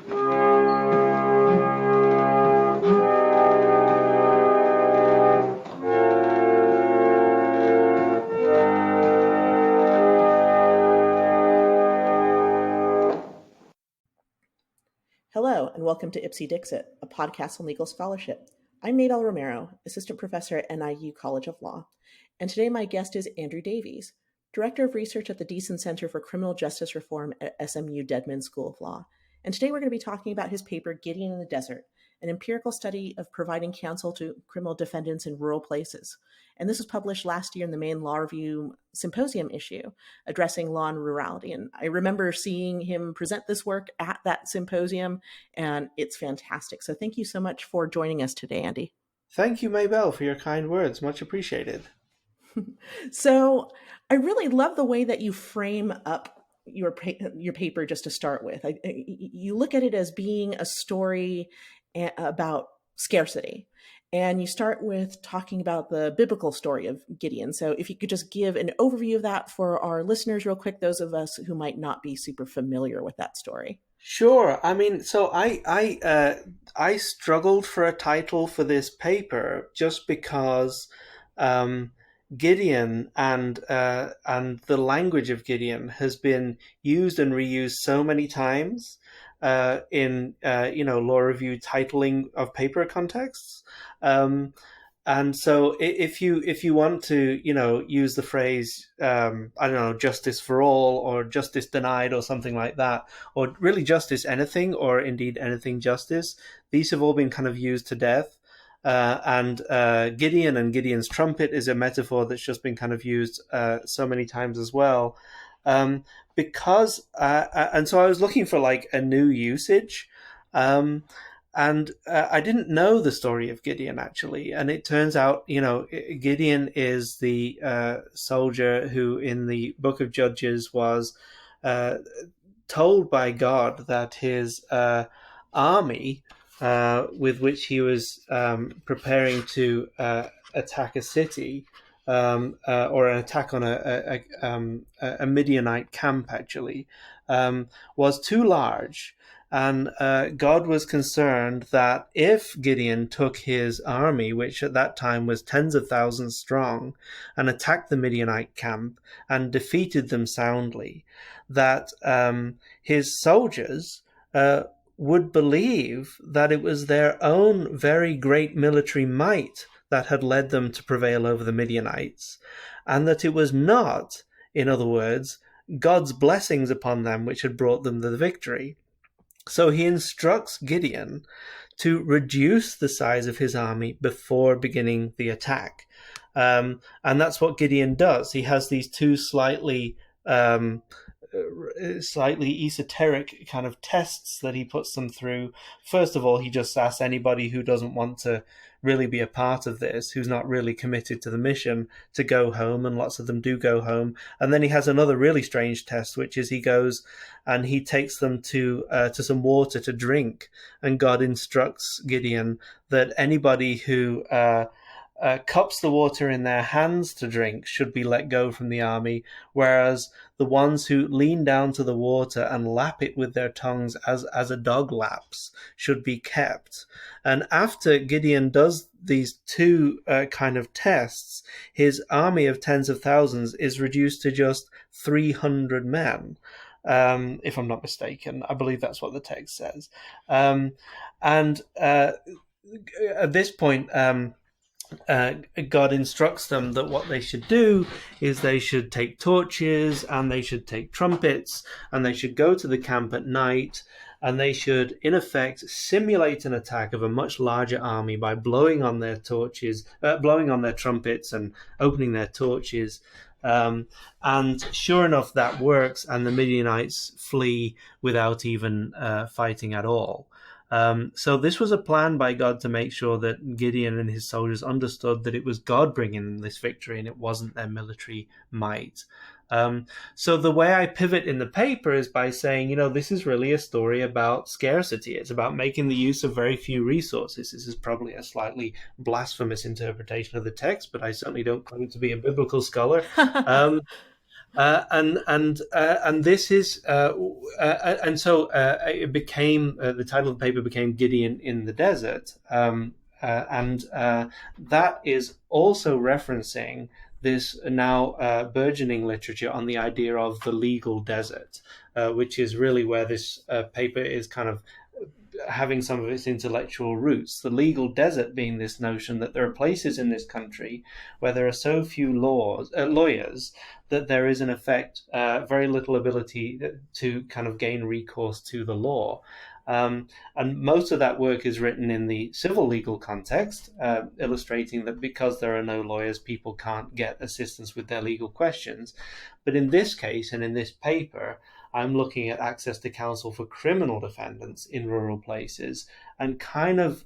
Hello, and welcome to Ipsy Dixit, a podcast on legal scholarship. I'm Nadal Romero, Assistant Professor at NIU College of Law, and today my guest is Andrew Davies, Director of Research at the Deason Center for Criminal Justice Reform at SMU Dedman School of Law. And today we're going to be talking about his paper, Gideon in the Desert, an empirical study of providing counsel to criminal defendants in rural places. And this was published last year in the main Law Review Symposium issue, addressing law and rurality. And I remember seeing him present this work at that symposium, and it's fantastic. So thank you so much for joining us today, Andy. Thank you, Maybelle, for your kind words. Much appreciated. So I really love the way that you frame up your paper just to start with. You look at it as being a story about scarcity. And you start with talking about the biblical story of Gideon. So if you could just give an overview of that for our listeners real quick, those of us who might not be super familiar with that story. Sure. I mean, so I struggled for a title for this paper just because Gideon and the language of Gideon has been used and reused so many times in law review titling of paper contexts, and so if you want to use the phrase justice for all or justice denied or something like that, or really justice anything or indeed anything justice, these have all been kind of used to death. And Gideon and Gideon's Trumpet is a metaphor that's just been kind of used so many times as well. And so I was looking for like a new usage, and I didn't know the story of Gideon actually, and it turns out Gideon is the soldier who in the Book of Judges was told by God that his army with which he was preparing to attack a city, or an attack on a Midianite camp, actually, was too large. And God was concerned that if Gideon took his army, which at that time was tens of thousands strong, and attacked the Midianite camp and defeated them soundly, that his soldiers would believe that it was their own very great military might that had led them to prevail over the Midianites, and that it was not, in other words, God's blessings upon them which had brought them the victory. So he instructs Gideon to reduce the size of his army before beginning the attack. And that's what Gideon does. He has these two slightly esoteric kind of tests that he puts them through. First of all, he just asks anybody who doesn't want to really be a part of this, who's not really committed to the mission, to go home, and lots of them do go home. And then he has another really strange test, which is he goes and he takes them to some water to drink, and God instructs Gideon that anybody who cups the water in their hands to drink should be let go from the army, whereas the ones who lean down to the water and lap it with their tongues as a dog laps should be kept. And after Gideon does these two kind of tests, his army of tens of thousands is reduced to just 300 men. If I'm not mistaken, I believe that's what the text says. And at this point, God instructs them that what they should do is they should take torches and they should take trumpets and they should go to the camp at night, and they should, in effect, simulate an attack of a much larger army by blowing on their torches, blowing on their trumpets and opening their torches. And sure enough, that works, and the Midianites flee without even fighting at all. So this was a plan by God to make sure that Gideon and his soldiers understood that it was God bringing this victory and it wasn't their military might. So the way I pivot in the paper is by saying, this is really a story about scarcity. It's about making the use of very few resources. This is probably a slightly blasphemous interpretation of the text, but I certainly don't claim to be a biblical scholar. And this is and so it became the title of the paper became Gideon in the Desert, and that is also referencing this now burgeoning literature on the idea of the legal desert, which is really where this paper is kind of having some of its intellectual roots. The legal desert being this notion that there are places in this country where there are so few lawyers that there is in effect very little ability to kind of gain recourse to the law. And most of that work is written in the civil legal context, illustrating that because there are no lawyers, people can't get assistance with their legal questions. But in this case, and in this paper, I'm looking at access to counsel for criminal defendants in rural places, and kind of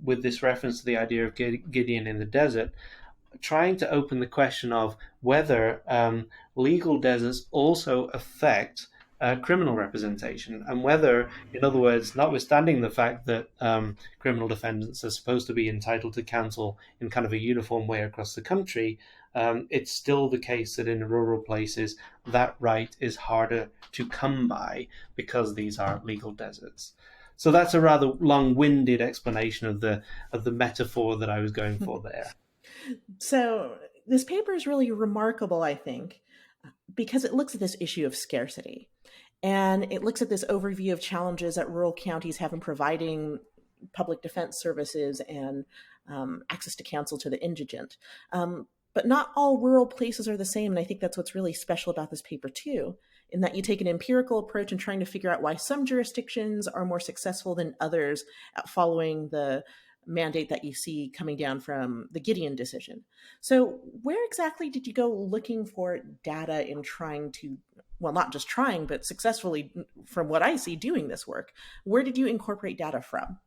with this reference to the idea of Gideon in the desert, trying to open the question of whether legal deserts also affect criminal representation, and whether, in other words, notwithstanding the fact that criminal defendants are supposed to be entitled to counsel in kind of a uniform way across the country, it's still the case that in rural places that right is harder to come by because these are legal deserts. So that's a rather long-winded explanation of the metaphor that I was going for there. So this paper is really remarkable, I think, because it looks at this issue of scarcity. And it looks at this overview of challenges that rural counties have in providing public defense services and access to counsel to the indigent. But not all rural places are the same. And I think that's what's really special about this paper too, in that you take an empirical approach in trying to figure out why some jurisdictions are more successful than others at following the mandate that you see coming down from the Gideon decision. So where exactly did you go looking for data in trying to, well, not just trying, but successfully, from what I see, doing this work? Where did you incorporate data from?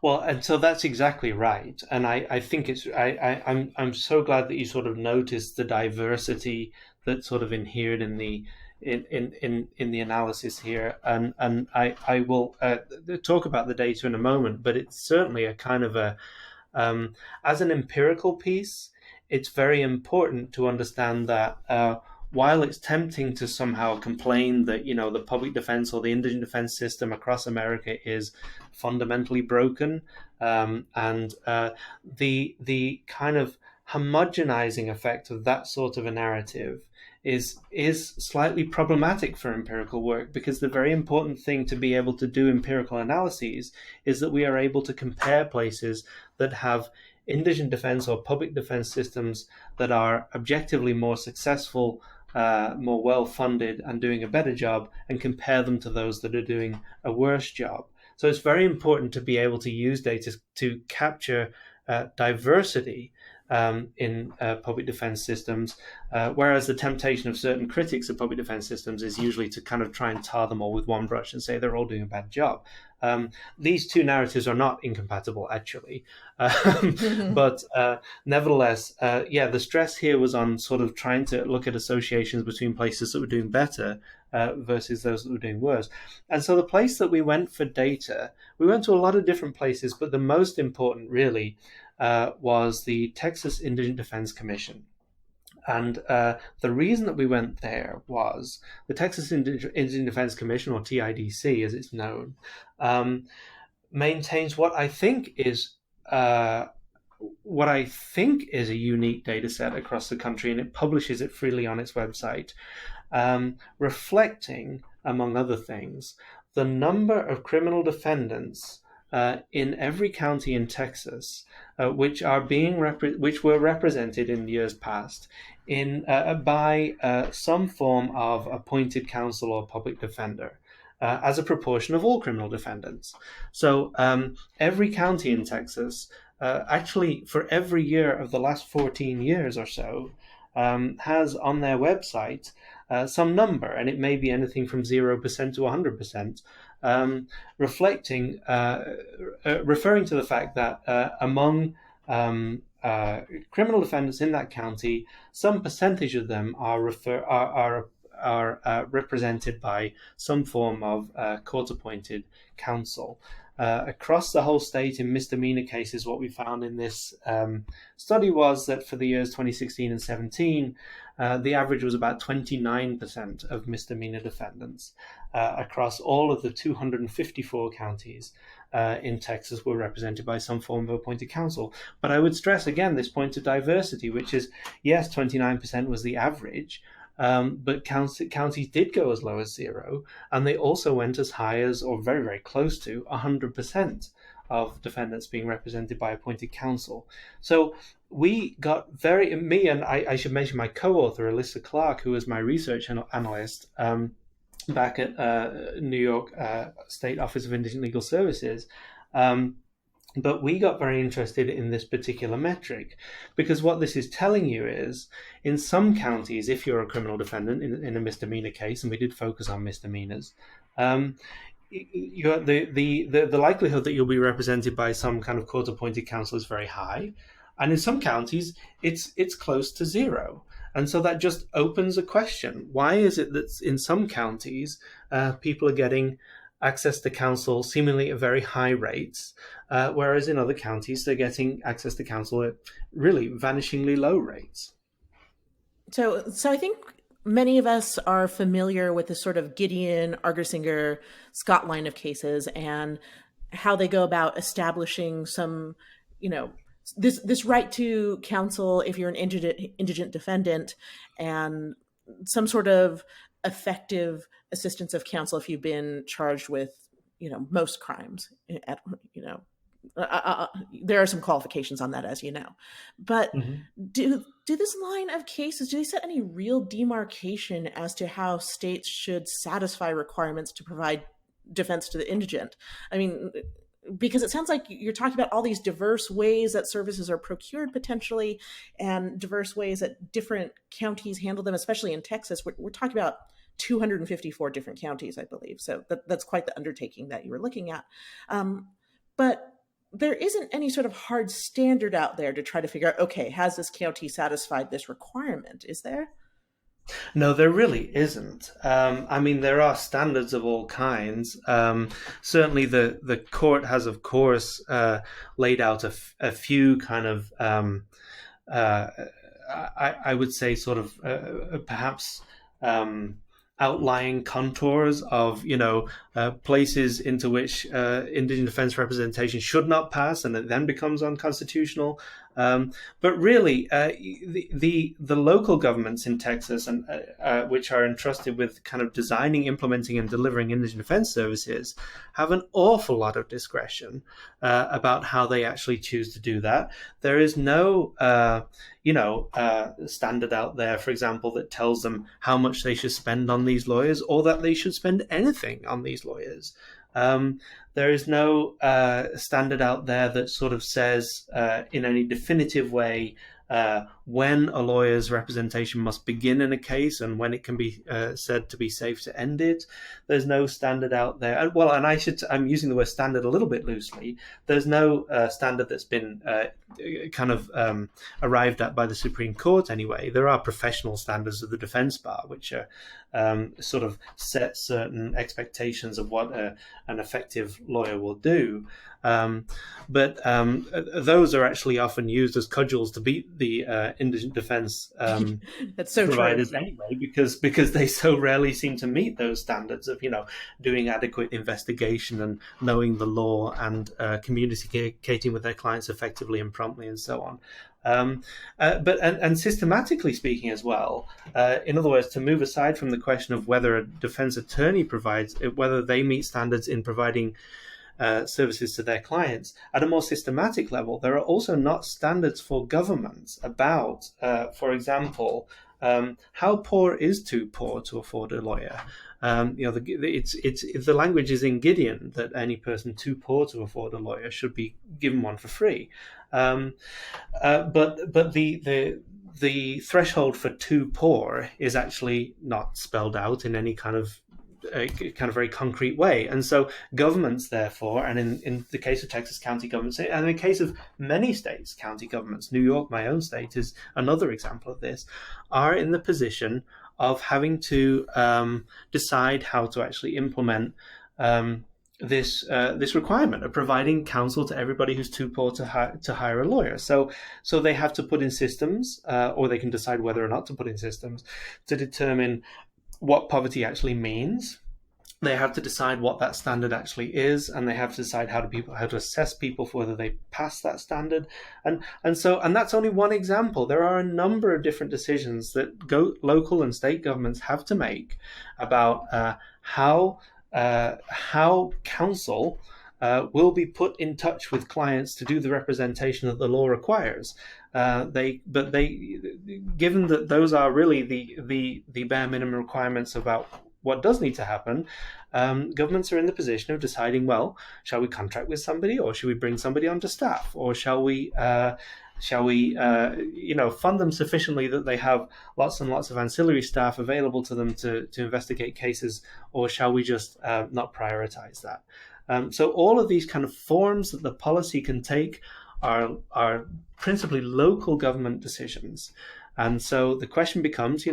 Well, and so that's exactly right, and I think I'm so glad that you sort of noticed the diversity that's sort of inherent in the analysis here, and I will talk about the data in a moment, but it's certainly a kind of a as an empirical piece, it's very important to understand that. While it's tempting to somehow complain that, the public defense or the indigent defense system across America is fundamentally broken, and the kind of homogenizing effect of that sort of a narrative is slightly problematic for empirical work, because the very important thing to be able to do empirical analyses is that we are able to compare places that have indigent defense or public defense systems that are objectively more successful, more well-funded, and doing a better job, and compare them to those that are doing a worse job. So it's very important to be able to use data to capture diversity in public defense systems, whereas the temptation of certain critics of public defense systems is usually to kind of try and tar them all with one brush and say they're all doing a bad job. These two narratives are not incompatible, actually. But nevertheless, the stress here was on sort of trying to look at associations between places that were doing better versus those that were doing worse. And so the place that we went for data, we went to a lot of different places, but the most important really was the Texas Indigent Defense Commission. And the reason that we went there was the Texas Indigent Defense Commission, or TIDC as it's known, maintains what I think is a unique data set across the country, and it publishes it freely on its website, reflecting, among other things, the number of criminal defendants in every county in Texas, which were represented in years past by some form of appointed counsel or public defender, as a proportion of all criminal defendants. So every county in Texas, actually for every year of the last 14 years or so, has on their website some number, and it may be anything from 0% to 100%, referring to the fact that among criminal defendants in that county, some percentage of them are represented by some form of court-appointed counsel. Across the whole state in misdemeanor cases, what we found in this study was that for the years 2016 and 17, the average was about 29% of misdemeanor defendants across all of the 254 counties in Texas were represented by some form of appointed counsel. But I would stress again this point of diversity, which is, yes, 29% was the average, but counties did go as low as 0, and they also went as high as, or very, very close to, 100% of defendants being represented by appointed counsel. So we got me and I should mention my co-author, Alyssa Clark, who was my research analyst back at New York State Office of Indigent Legal Services. But we got very interested in this particular metric because what this is telling you is, in some counties, if you're a criminal defendant in a misdemeanor case, and we did focus on misdemeanors, the likelihood that you'll be represented by some kind of court-appointed counsel is very high, and in some counties, it's close to 0. And so that just opens a question. Why is it that in some counties, people are getting access to counsel seemingly at very high rates, whereas in other counties, they're getting access to counsel at really vanishingly low rates? So I think many of us are familiar with the sort of Gideon, Argersinger, Scott line of cases and how they go about establishing some, this right to counsel if you're an indigent defendant, and some sort of effective assistance of counsel if you've been charged with, most crimes. There are some qualifications on that, as you know. But do this line of cases, do they set any real demarcation as to how states should satisfy requirements to provide defense to the indigent? I mean, because it sounds like you're talking about all these diverse ways that services are procured potentially, and diverse ways that different counties handle them, especially in Texas. We're talking about 254 different counties, I believe. So that's quite the undertaking that you were looking at. But there isn't any sort of hard standard out there to try to figure out, okay, has this county satisfied this requirement? Is there? No, there really isn't. I mean, there are standards of all kinds. Certainly, the court has, of course, laid out a few kind of, I would say, sort of perhaps outlying contours of, places into which indigent defense representation should not pass, and it then becomes unconstitutional. But really, the local governments in Texas, and which are entrusted with kind of designing, implementing, and delivering indigent defense services, have an awful lot of discretion about how they actually choose to do that. There is no, standard out there, for example, that tells them how much they should spend on these lawyers, or that they should spend anything on these lawyers. There is no standard out there that sort of says in any definitive way when a lawyer's representation must begin in a case and when it can be said to be safe to end it. There's no standard out there. Well, and I'm using the word standard a little bit loosely. There's no standard that's been arrived at by the Supreme Court anyway. There are professional standards of the defense bar, which are sort of set certain expectations of what an effective lawyer will do. But those are actually often used as cudgels to beat the indigent defense That's so providers true. anyway, because they so rarely seem to meet those standards of doing adequate investigation and knowing the law and communicating with their clients effectively and promptly and so on. But systematically speaking as well, in other words, to move aside from the question of whether a defense attorney whether they meet standards in providing services to their clients, at a more systematic level, there are also not standards for governments about, for example, how poor is too poor to afford a lawyer. The language is in Gideon that any person too poor to afford a lawyer should be given one for free. But the threshold for too poor is actually not spelled out in any kind of very concrete way. And so governments, therefore, and in the case of Texas county governments, and in the case of many states, county governments, New York, my own state, is another example of this, are in the position of having to decide how to actually implement this requirement of providing counsel to everybody who's too poor to hire a lawyer. So they have to put in systems, or they can decide whether or not to put in systems to determine what poverty actually means. They have to decide what that standard actually is, and they have to decide how to assess people for whether they pass that standard. And that's only one example. There are a number of different decisions that local and state governments have to make about how counsel will be put in touch with clients to do the representation that the law requires. Given that those are really the bare minimum requirements about what does need to happen, governments are in the position of deciding, well, shall we contract with somebody, or should we bring somebody onto staff, or shall we fund them sufficiently that they have lots and lots of ancillary staff available to them to investigate cases, or shall we just not prioritize that? So all of these kind of forms that the policy can take are principally local government decisions. And so the question becomes,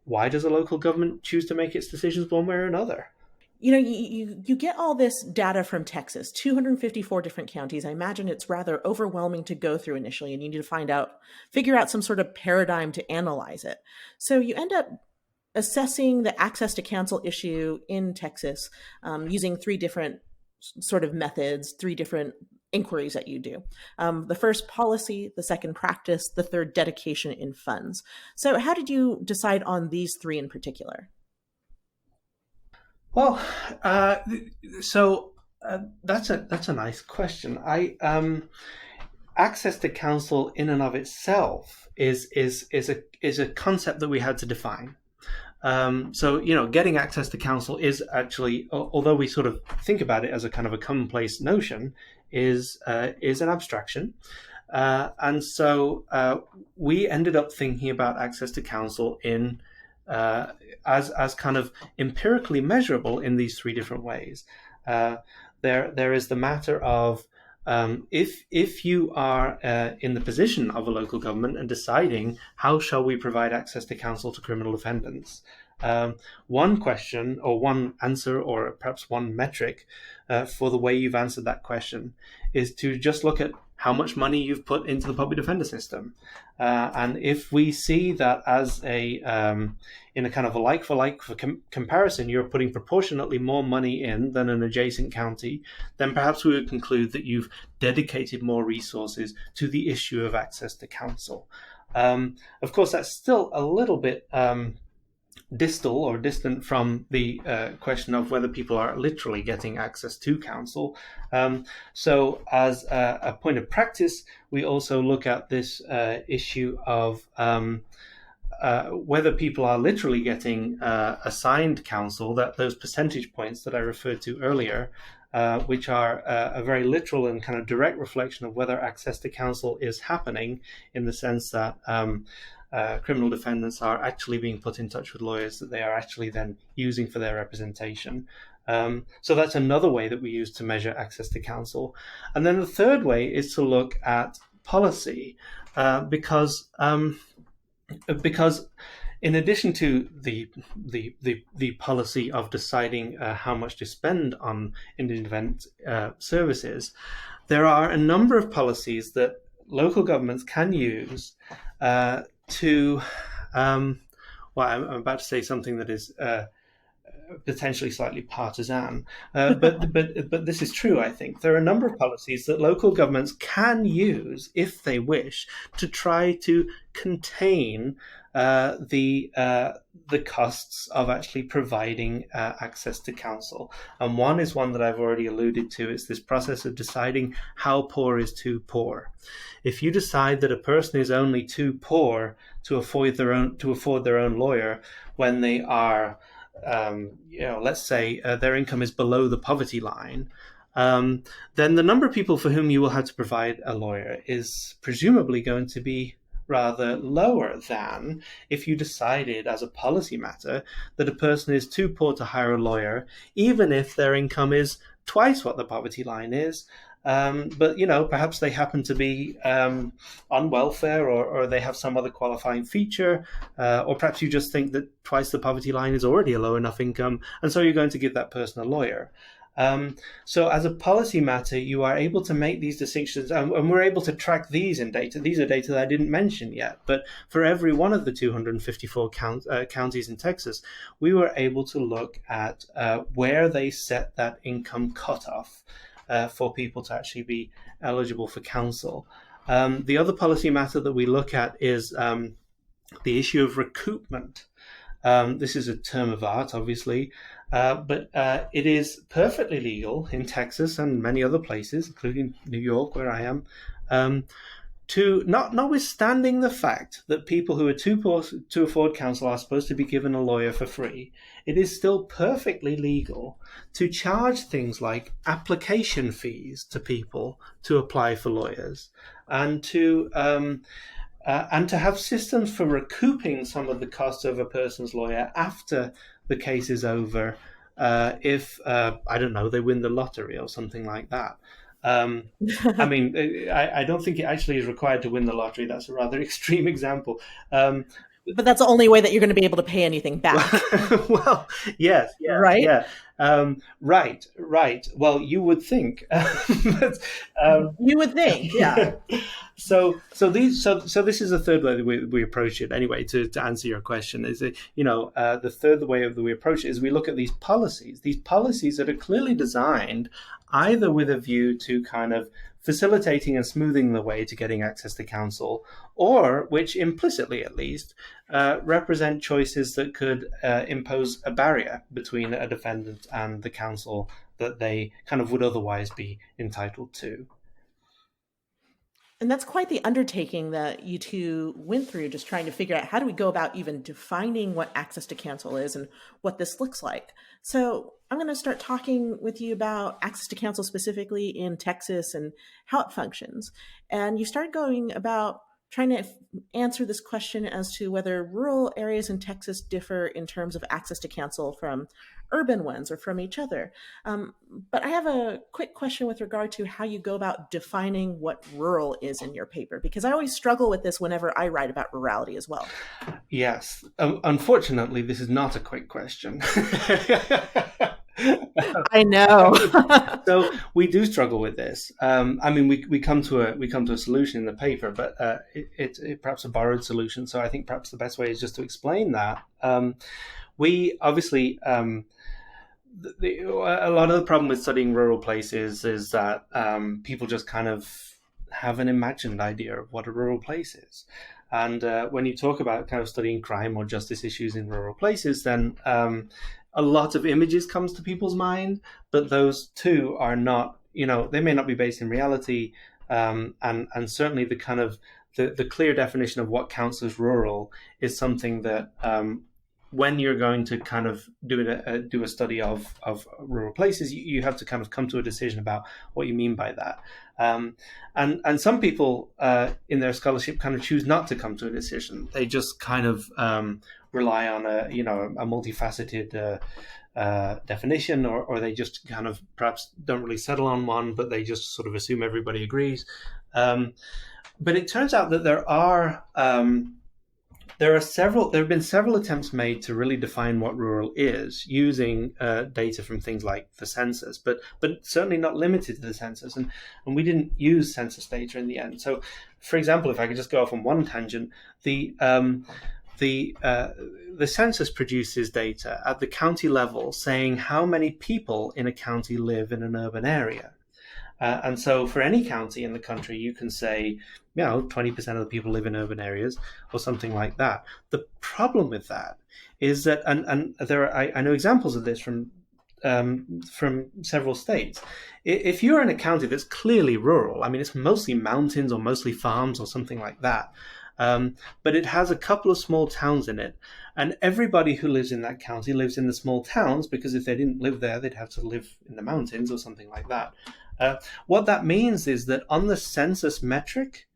why does a local government choose to make its decisions one way or another? You get all this data from Texas, 254 different counties. I imagine it's rather overwhelming to go through initially, and you need to figure out some sort of paradigm to analyze it. So you end up assessing the access to counsel issue in Texas using three different sort of methods, three different inquiries that you do. The first, policy; the second, practice; the third, dedication in funds. So how did you decide on these three in particular? Well, that's a nice question. Access to counsel in and of itself is a concept that we had to define. Getting access to counsel is actually, although we sort of think about it as a kind of a commonplace notion, is an abstraction. And so we ended up thinking about access to counsel in as kind of empirically measurable in these three different ways. There is the matter of if you are in the position of a local government and deciding how shall we provide access to counsel to criminal defendants, one question or one answer or perhaps one metric for the way you've answered that question is to just look at how much money you've put into the public defender system. And if we see that as in a kind of a like-for-like comparison, you're putting proportionately more money in than an adjacent county, then perhaps we would conclude that you've dedicated more resources to the issue of access to counsel. Of course, that's still a little bit distant from the question of whether people are literally getting access to counsel. So as a point of practice, we also look at this issue of whether people are literally getting assigned counsel, that those percentage points that I referred to earlier, which are a very literal and kind of direct reflection of whether access to counsel is happening, in the sense that criminal defendants are actually being put in touch with lawyers that they are actually then using for their representation. So that's another way that we use to measure access to counsel. And then the third way is to look at policy, because in addition to the policy of deciding how much to spend on independent services, there are a number of policies that local governments can use to I'm about to say something that is potentially slightly partisan, but this is true. I think there are a number of policies that local governments can use, if they wish, to try to contain the costs of actually providing access to counsel. And one is one that I've already alluded to. It's this process of deciding how poor is too poor. If you decide that a person is only too poor to afford their own lawyer when they are, let's say their income is below the poverty line, then the number of people for whom you will have to provide a lawyer is presumably going to be rather lower than if you decided as a policy matter that a person is too poor to hire a lawyer, even if their income is twice what the poverty line is. But perhaps they happen to be on welfare, or they have some other qualifying feature, or perhaps you just think that twice the poverty line is already a low enough income, and so you're going to give that person a lawyer. So as a policy matter, you are able to make these distinctions, and we're able to track these in data. These are data that I didn't mention yet, but for every one of the 254 counties in Texas, we were able to look at where they set that income cutoff for people to actually be eligible for counsel. The other policy matter that we look at is the issue of recoupment. This is a term of art, obviously, but it is perfectly legal in Texas and many other places, including New York, where I am, to notwithstanding the fact that people who are too poor to afford counsel are supposed to be given a lawyer for free, it is still perfectly legal to charge things like application fees to people to apply for lawyers, and to have systems for recouping some of the costs of a person's lawyer after the case is over, if I don't know, they win the lottery or something like that. I mean, I don't think it actually is required to win the lottery. That's a rather extreme example. But that's the only way that you're going to be able to pay anything back. Well, yes, yeah, right? Yeah. Right. Well, you would think. But, you would think, yeah. So this is the third way that we approach it. Anyway, to answer your question, is that, the third way that we approach it is we look at these policies that are clearly designed either with a view to kind of facilitating and smoothing the way to getting access to counsel, or which implicitly at least represent choices that could impose a barrier between a defendant and the counsel that they kind of would otherwise be entitled to. And that's quite the undertaking that you two went through, just trying to figure out how do we go about even defining what access to counsel is and what this looks like. So I'm going to start talking with you about access to counsel specifically in Texas and how it functions. And you start going about trying to answer this question as to whether rural areas in Texas differ in terms of access to counsel from urban ones or from each other. But I have a quick question with regard to how you go about defining what rural is in your paper, because I always struggle with this whenever I write about rurality as well. Yes. Unfortunately, this is not a quick question. I know. So we do struggle with this. I mean, we come to a solution in the paper, but it's perhaps a borrowed solution. So I think perhaps the best way is just to explain that. We obviously a lot of the problem with studying rural places is that people just kind of have an imagined idea of what a rural place is. And when you talk about kind of studying crime or justice issues in rural places, then a lot of images comes to people's mind, but those too are not, they may not be based in reality. And certainly the kind of the clear definition of what counts as rural is something that when you're going to kind of do a study of rural places, you have to kind of come to a decision about what you mean by that. And some people in their scholarship kind of choose not to come to a decision. They just kind of rely on a multifaceted definition, or they just kind of perhaps don't really settle on one, but they just sort of assume everybody agrees. But it turns out that there have been several attempts made to really define what rural is using data from things like the census, but certainly not limited to the census. And we didn't use census data in the end. So, for example, if I could just go off on one tangent, the census produces data at the county level saying how many people in a county live in an urban area. And so for any county in the country, you can say, 20% of the people live in urban areas or something like that. The problem with that is that, and there are, I know examples of this from several states. If you're in a county that's clearly rural, I mean, it's mostly mountains or mostly farms or something like that, but it has a couple of small towns in it. And everybody who lives in that county lives in the small towns, because if they didn't live there, they'd have to live in the mountains or something like that. What that means is that on the census metric,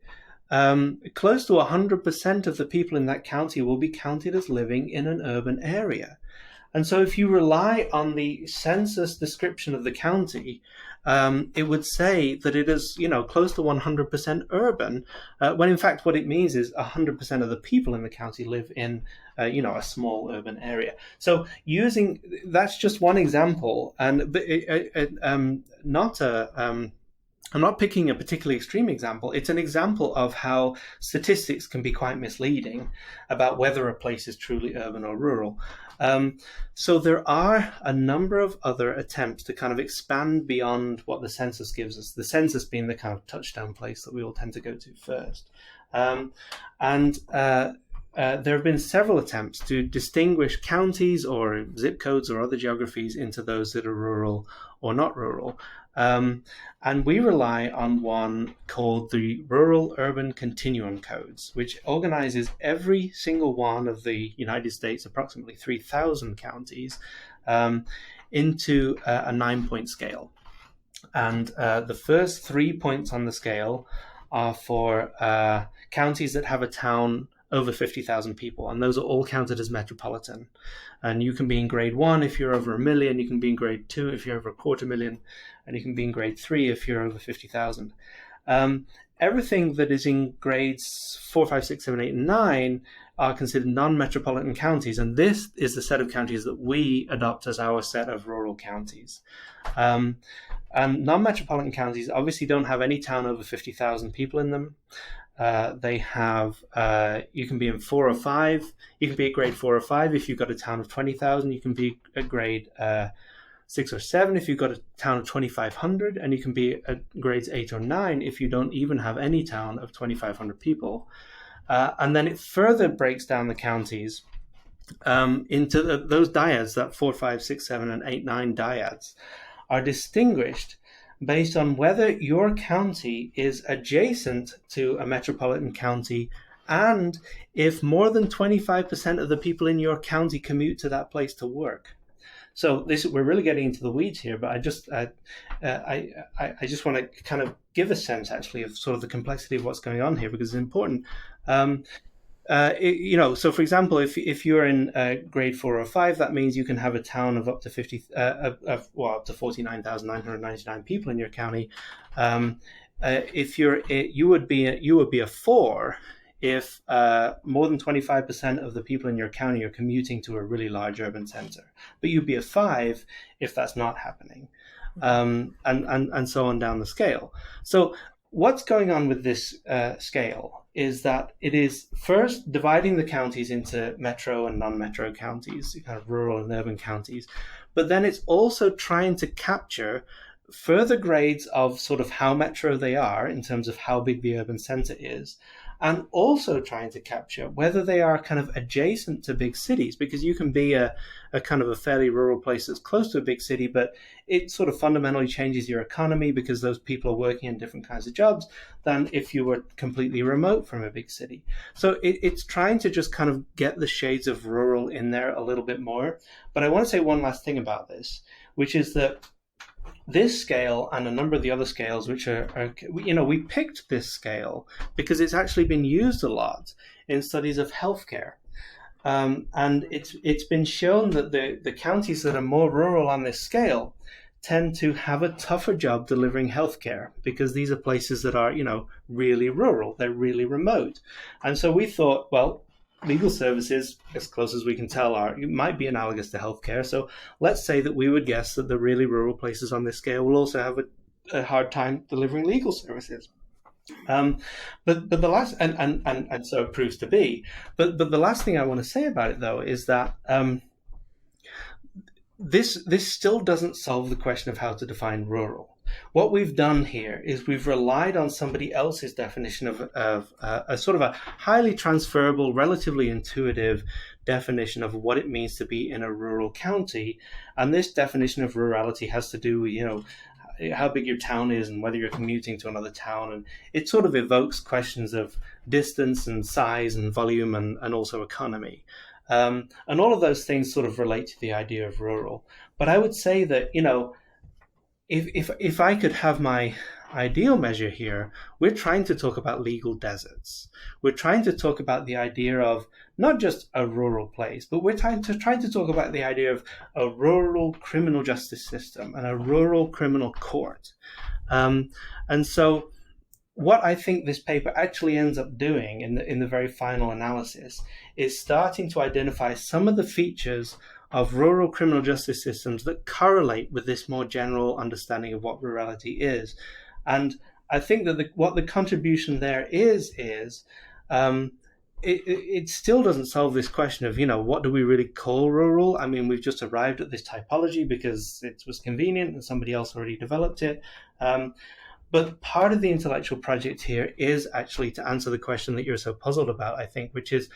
close to 100% of the people in that county will be counted as living in an urban area. And so if you rely on the census description of the county, it would say that it is, close to 100% urban, when in fact what it means is 100% of the people in the county live in a small urban area. So that's just one example, and not a. I'm not picking a particularly extreme example. It's an example of how statistics can be quite misleading about whether a place is truly urban or rural. So there are a number of other attempts to kind of expand beyond what the census gives us, the census being the kind of touchdown place that we all tend to go to first. There have been several attempts to distinguish counties or zip codes or other geographies into those that are rural or not rural. And we rely on one called the Rural Urban Continuum Codes, which organizes every single one of the United States, approximately 3,000 counties, into a 9-point scale. And the first 3 points on the scale are for counties that have a town over 50,000 people, and those are all counted as metropolitan. And you can be in grade 1 if you're over 1 million, you can be in grade 2 if you're over 250,000, and you can be in grade 3 if you're over 50,000. Everything that is in grades 4, 5, 6, 7, 8, and 9 are considered non-metropolitan counties, and this is the set of counties that we adopt as our set of rural counties. And non-metropolitan counties obviously don't have any town over 50,000 people in them. They have, you can be in 4 or 5. You can be at grade 4 or 5 if you've got a town of 20,000. You can be at grade 6 or 7 if you've got a town of 2,500. And you can be at grades 8 or 9 if you don't even have any town of 2,500 people. And then it further breaks down the counties into those dyads, that 4, 5, 6, 7, and 8, 9 dyads, are distinguished based on whether your county is adjacent to a metropolitan county and if more than 25% of the people in your county commute to that place to work. So we're really getting into the weeds here, but I just want to kind of give a sense actually of sort of the complexity of what's going on here, because it's important. So for example, if you're in grade 4 or 5, that means you can have a town of up to up to 49,999 people in your county. You would be a 4 if more than 25% of the people in your county are commuting to a really large urban center, but you'd be a 5 if that's not happening, and so on down the scale. So what's going on with this scale is that it is first dividing the counties into metro and non-metro counties, kind of rural and urban counties, but then it's also trying to capture further grades of sort of how metro they are in terms of how big the urban center is, and also trying to capture whether they are kind of adjacent to big cities, because you can be a kind of a fairly rural place that's close to a big city, but it sort of fundamentally changes your economy because those people are working in different kinds of jobs than if you were completely remote from a big city. So it's trying to just kind of get the shades of rural in there a little bit more. But I want to say one last thing about this, which is that this scale and a number of the other scales, which we picked this scale because it's actually been used a lot in studies of healthcare. And it's been shown that the counties that are more rural on this scale tend to have a tougher job delivering healthcare because these are places that are, really rural. They're really remote. And so we thought, well, legal services, as close as we can tell, might be analogous to healthcare. So let's say that we would guess that the really rural places on this scale will also have a hard time delivering legal services. But the last, and so it proves to be. But the last thing I want to say about it, though, is that this still doesn't solve the question of how to define rural. What we've done here is we've relied on somebody else's definition of a sort of a highly transferable, relatively intuitive definition of what it means to be in a rural county. And this definition of rurality has to do with, how big your town is and whether you're commuting to another town. And it sort of evokes questions of distance and size and volume and also economy. And all of those things sort of relate to the idea of rural. But I would say that, if I could have my ideal measure here, we're trying to talk about legal deserts. We're trying to talk about the idea of not just a rural place, but we're trying to talk about the idea of a rural criminal justice system and a rural criminal court. And so what I think this paper actually ends up doing in the very final analysis is starting to identify some of the features of rural criminal justice systems that correlate with this more general understanding of what rurality is. And I think that what the contribution there is it still doesn't solve this question of, what do we really call rural? I mean, we've just arrived at this typology because it was convenient and somebody else already developed it. But part of the intellectual project here is actually to answer the question that you're so puzzled about, I think, which is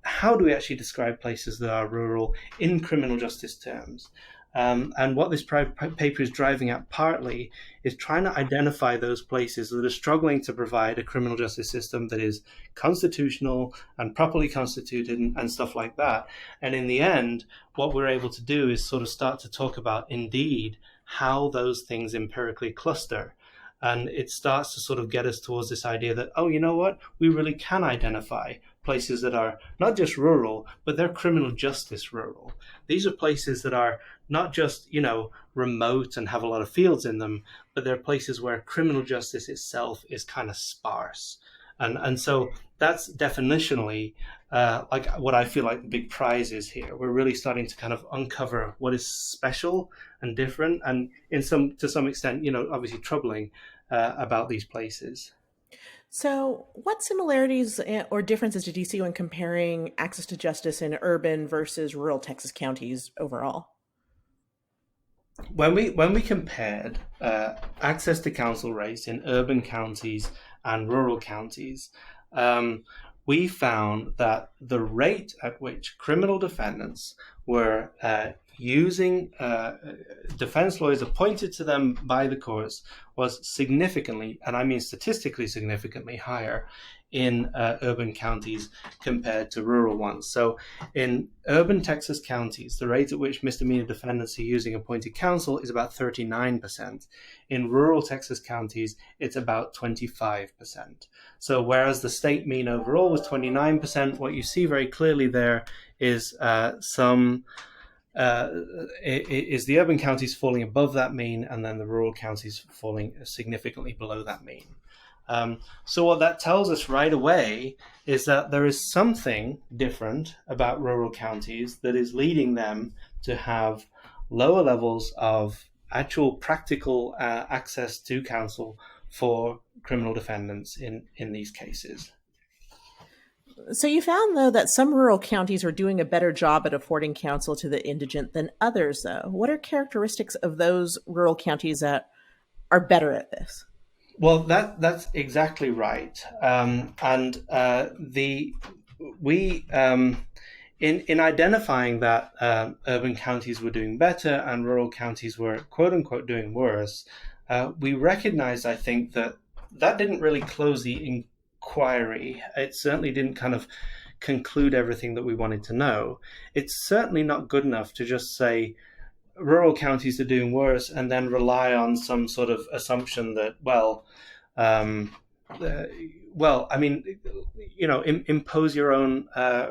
how do we actually describe places that are rural in criminal justice terms? And what this paper is driving at partly is trying to identify those places that are struggling to provide a criminal justice system that is constitutional and properly constituted and stuff like that. And in the end, what we're able to do is sort of start to talk about, indeed, how those things empirically cluster. And it starts to sort of get us towards this idea that, oh, you know what? We really can identify places that are not just rural, but they're criminal justice rural. These are places that are not just, remote and have a lot of fields in them, but they're places where criminal justice itself is kind of sparse. And so that's definitionally like what I feel like the big prize is here. We're really starting to kind of uncover what is special and different, and to some extent, obviously troubling about these places. So, what similarities or differences did you see when comparing access to justice in urban versus rural Texas counties overall? When we compared access to counsel rates in urban counties and rural counties, we found that the rate at which criminal defendants were using defense lawyers appointed to them by the courts was significantly, and I mean statistically significantly, higher in urban counties compared to rural ones. So in urban Texas counties, the rate at which misdemeanor defendants are using appointed counsel is about 39%. In rural Texas counties, it's about 25%. So whereas the state mean overall was 29%, what you see very clearly there is is the urban counties falling above that mean, and then the rural counties falling significantly below that mean. So what that tells us right away is that there is something different about rural counties that is leading them to have lower levels of actual practical access to counsel for criminal defendants in these cases. So you found, though, that some rural counties are doing a better job at affording counsel to the indigent than others, though. What are characteristics of those rural counties that are better at this? Well, that's exactly right. In identifying that urban counties were doing better and rural counties were quote unquote doing worse, we recognized, I think, that didn't really close the inquiry. It certainly didn't kind of conclude everything that we wanted to know. It's certainly not good enough to just say rural counties are doing worse and then rely on some sort of assumption that, impose your own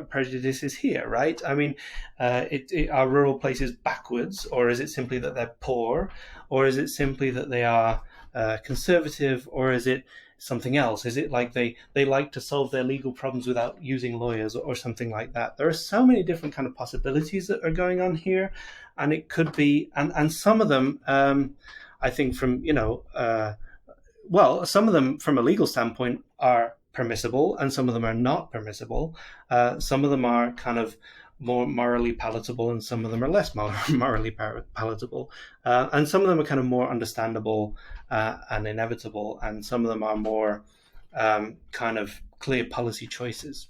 prejudices here, right? I mean, are rural places backwards, or is it simply that they're poor, or is it simply that they are conservative, or is it something else? Is it like they like to solve their legal problems without using lawyers or something like that? There are so many different kind of possibilities that are going on here, and it could be, and some of them, I think from, some of them from a legal standpoint are permissible and some of them are not permissible. Some of them are kind of more morally palatable and some of them are less morally palatable. And some of them are kind of more understandable and inevitable, and some of them are more kind of clear policy choices.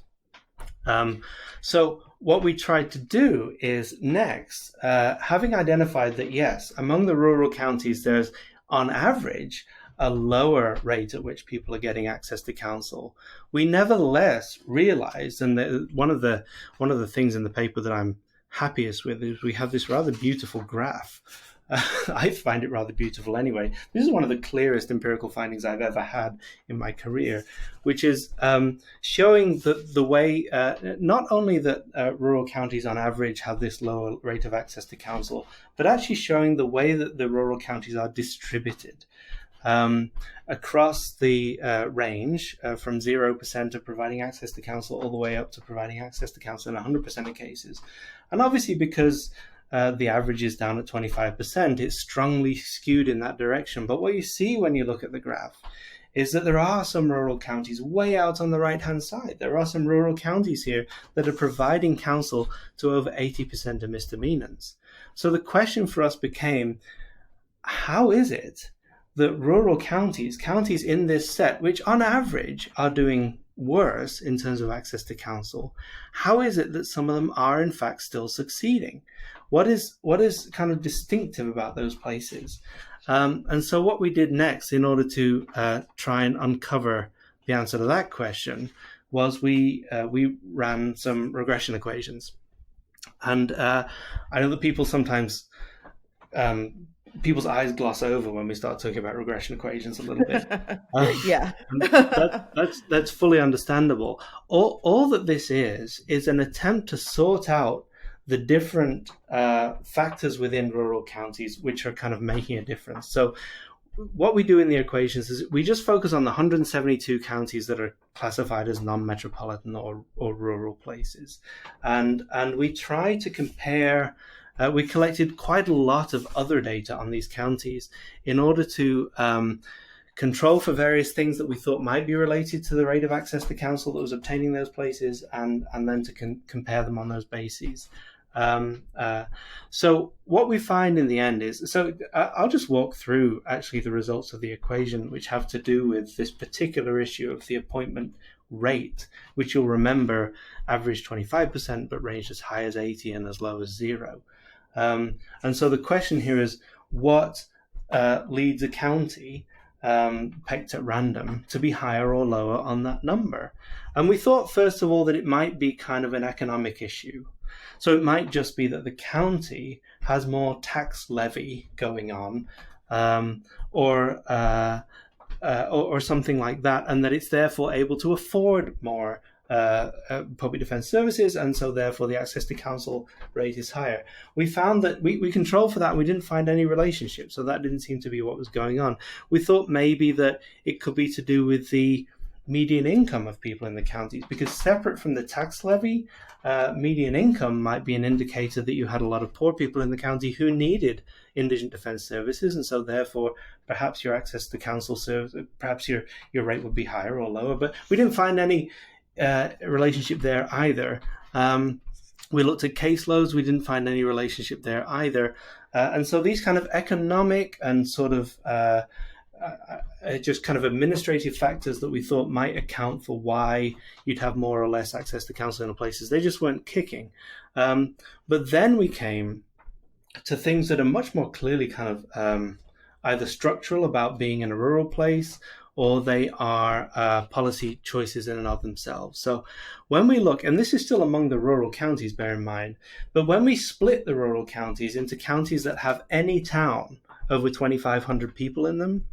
So what we tried to do is next, having identified that, yes, among the rural counties, there's on average a lower rate at which people are getting access to counsel, we nevertheless realized, and one of the things in the paper that I'm happiest with is we have this rather beautiful graph. I find it rather beautiful anyway. This is one of the clearest empirical findings I've ever had in my career, which is showing the way not only that rural counties on average have this lower rate of access to counsel, but actually showing the way that the rural counties are distributed. across the range from 0% of providing access to counsel all the way up to providing access to counsel in 100% of cases. And obviously, because the average is down at 25%, it's strongly skewed in that direction. But what you see when you look at the graph is that there are some rural counties way out on the right-hand side. There are some rural counties here that are providing counsel to over 80% of misdemeanors. So the question for us became, how is it that rural counties in this set, which on average are doing worse in terms of access to counsel, how is it that some of them are in fact still succeeding? What is kind of distinctive about those places? And so what we did next in order to try and uncover the answer to that question was we ran some regression equations. And I know that people sometimes, people's eyes gloss over when we start talking about regression equations a little bit. Yeah. That's fully understandable. All that this is an attempt to sort out the different factors within rural counties which are kind of making a difference. So what we do in the equations is we just focus on the 172 counties that are classified as non-metropolitan or rural places. And we try to compare, we collected quite a lot of other data on these counties in order to control for various things that we thought might be related to the rate of access to counsel that was obtaining those places, and then to compare them on those bases. So what we find in the end is, so I'll just walk through actually the results of the equation, which have to do with this particular issue of the appointment rate, which you'll remember averaged 25%, but ranged as high as 80 and as low as 0. And so the question here is, what leads a county picked at random to be higher or lower on that number? And we thought, first of all, that it might be kind of an economic issue. So it might just be that the county has more tax levy going on, or something like that, and that it's therefore able to afford more public defense services, and so therefore the access to counsel rate is higher. We found that we controlled for that. We didn't find any relationship, so that didn't seem to be what was going on. We thought maybe that it could be to do with the median income of people in the counties, because separate from the tax levy, median income might be an indicator that you had a lot of poor people in the county who needed indigent defense services, and so therefore perhaps your access to counsel service, perhaps your rate would be higher or lower. But we didn't find any relationship there either. We looked at caseloads, we didn't find any relationship there either. And so these kind of economic and sort of just kind of administrative factors that we thought might account for why you'd have more or less access to counsel in places, they just weren't kicking. But then we came to things that are much more clearly kind of either structural about being in a rural place, or they are policy choices in and of themselves. So when we look, and this is still among the rural counties, bear in mind, but when we split the rural counties into counties that have any town over 2,500 people in them,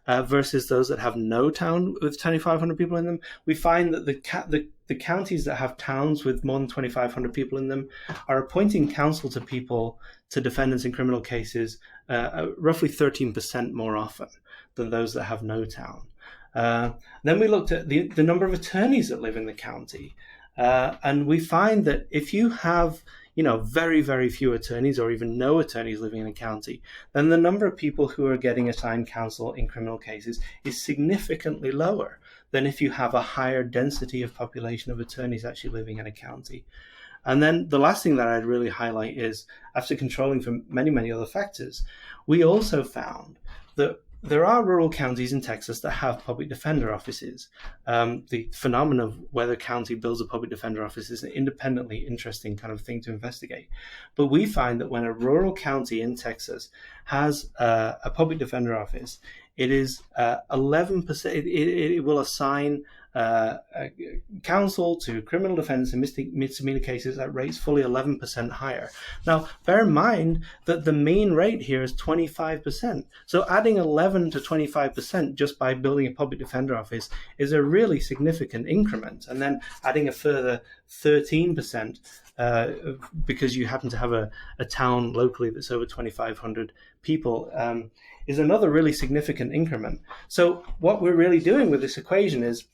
versus those that have no town with 2,500 people in them, we find that the counties that have towns with more than 2,500 people in them are appointing counsel to people, to defendants in criminal cases, roughly 13% more often than those that have no town. Then we looked at the number of attorneys that live in the county, and we find that if you have very, very few attorneys or even no attorneys living in a county, then the number of people who are getting assigned counsel in criminal cases is significantly lower than if you have a higher density of population of attorneys actually living in a county. And then the last thing that I'd really highlight is, after controlling for many, many other factors, we also found that there are rural counties in Texas that have public defender offices. The phenomenon of whether a county builds a public defender office is an independently interesting kind of thing to investigate. But we find that when a rural county in Texas has a public defender office, it is 11%. It will assign counsel to criminal defense and misdemeanor cases at rates fully 11% higher. Now, bear in mind that the mean rate here is 25%. So adding 11 to 25% just by building a public defender office is a really significant increment. And then adding a further 13% because you happen to have a town locally that's over 2,500 people is another really significant increment. So what we're really doing with this equation is,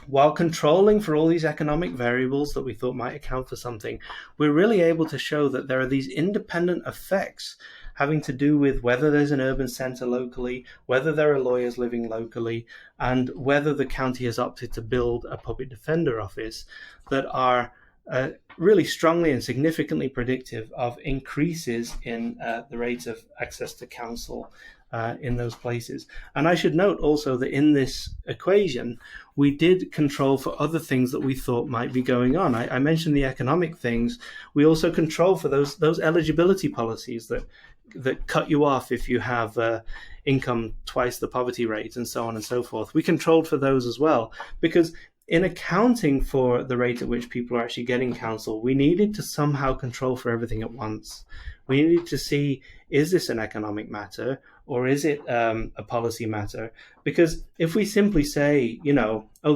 while controlling for all these economic variables that we thought might account for something, we're really able to show that there are these independent effects having to do with whether there's an urban center locally, whether there are lawyers living locally, and whether the county has opted to build a public defender office, that are really strongly and significantly predictive of increases in the rate of access to counsel in those places. And I should note also that in this equation, we did control for other things that we thought might be going on. I mentioned the economic things. We also control for those eligibility policies that cut you off if you have income twice the poverty rate, and so on and so forth. We controlled for those as well, because in accounting for the rate at which people are actually getting counsel, we needed to somehow control for everything at once. We needed to see, is this an economic matter or is it a policy matter? Because if we simply say,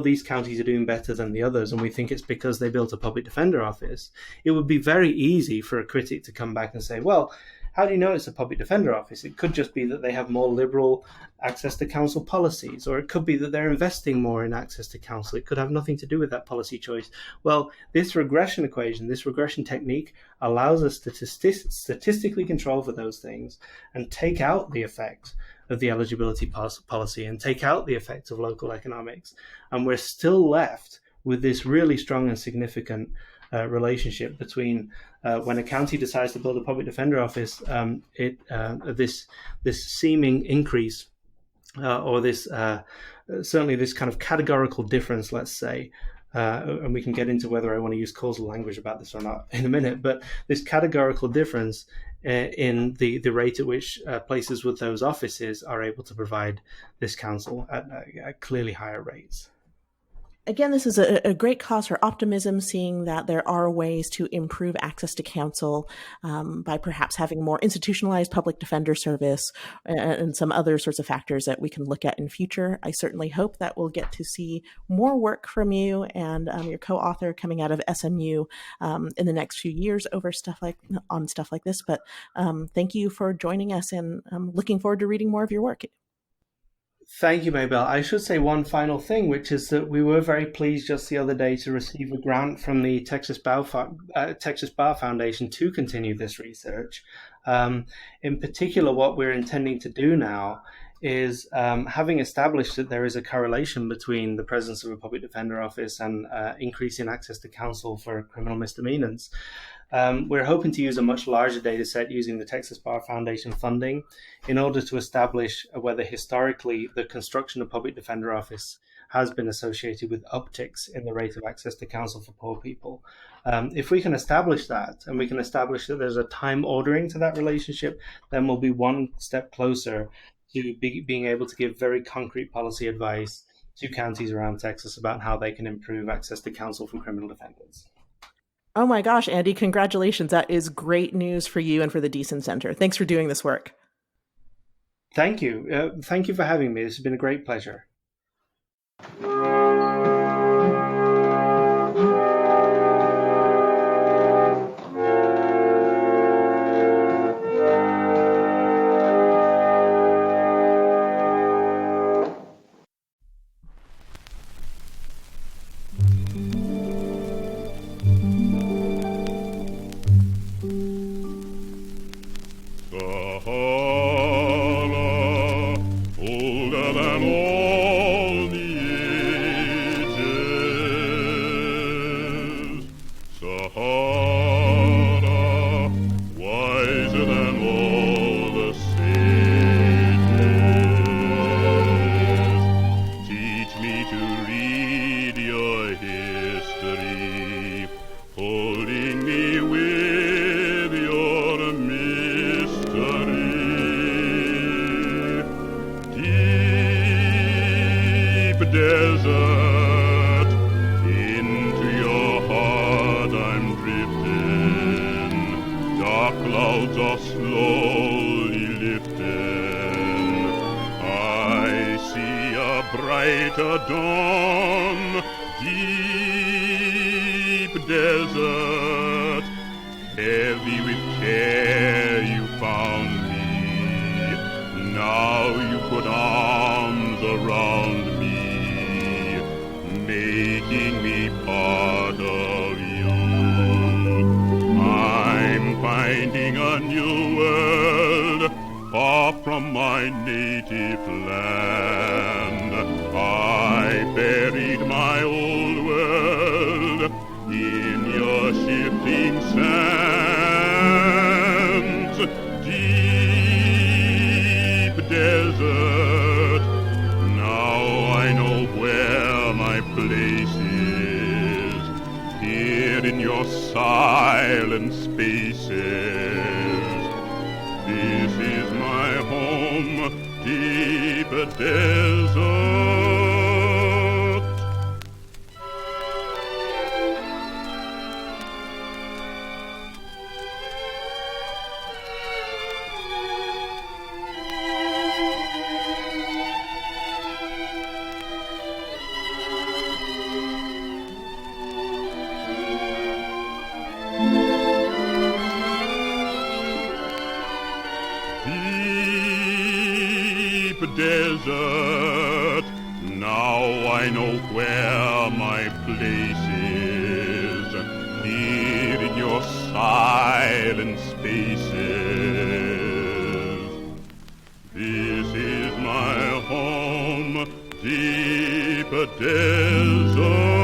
these counties are doing better than the others, and we think it's because they built a public defender office, it would be very easy for a critic to come back and say, well, how do you know it's a public defender office? It could just be that they have more liberal access to counsel policies, or it could be that they're investing more in access to counsel. It could have nothing to do with that policy choice. Well, this regression equation, this regression technique allows us to statistically control for those things and take out the effect of the eligibility policy and take out the effect of local economics. And we're still left with this really strong and significant relationship between when a county decides to build a public defender office, this seeming increase or this certainly this kind of categorical difference, let's say, and we can get into whether I want to use causal language about this or not in a minute, but this categorical difference in the rate at which places with those offices are able to provide this counsel at clearly higher rates. Again, this is a great cause for optimism, seeing that there are ways to improve access to counsel by perhaps having more institutionalized public defender service and some other sorts of factors that we can look at in future. I certainly hope that we'll get to see more work from you and your co-author coming out of SMU in the next few years over stuff like this. But thank you for joining us, and I'm looking forward to reading more of your work. Thank you, Maybelle. I should say one final thing, which is that we were very pleased just the other day to receive a grant from the Texas Bar Foundation to continue this research. In particular, what we're intending to do now is, having established that there is a correlation between the presence of a public defender office and increasing access to counsel for criminal misdemeanors, we're hoping to use a much larger data set using the Texas Bar Foundation funding in order to establish whether historically the construction of public defender office has been associated with upticks in the rate of access to counsel for poor people. If we can establish that, and we can establish that there's a time ordering to that relationship, then we'll be one step closer to being able to give very concrete policy advice to counties around Texas about how they can improve access to counsel for criminal defendants. Oh my gosh, Andy, congratulations. That is great news for you and for the Gideons Center. Thanks for doing this work. Thank you. Thank you for having me. This has been a great pleasure. Now you put arms around me, making me part of you. I'm finding a new world, far from my native land. I buried my old world in your shifting sands. Deep desert, now I know where my place is, here in your silent spaces. This is my home, deep desert. Desert, now I know where my place is, here in your silent spaces. This is my home, deep desert.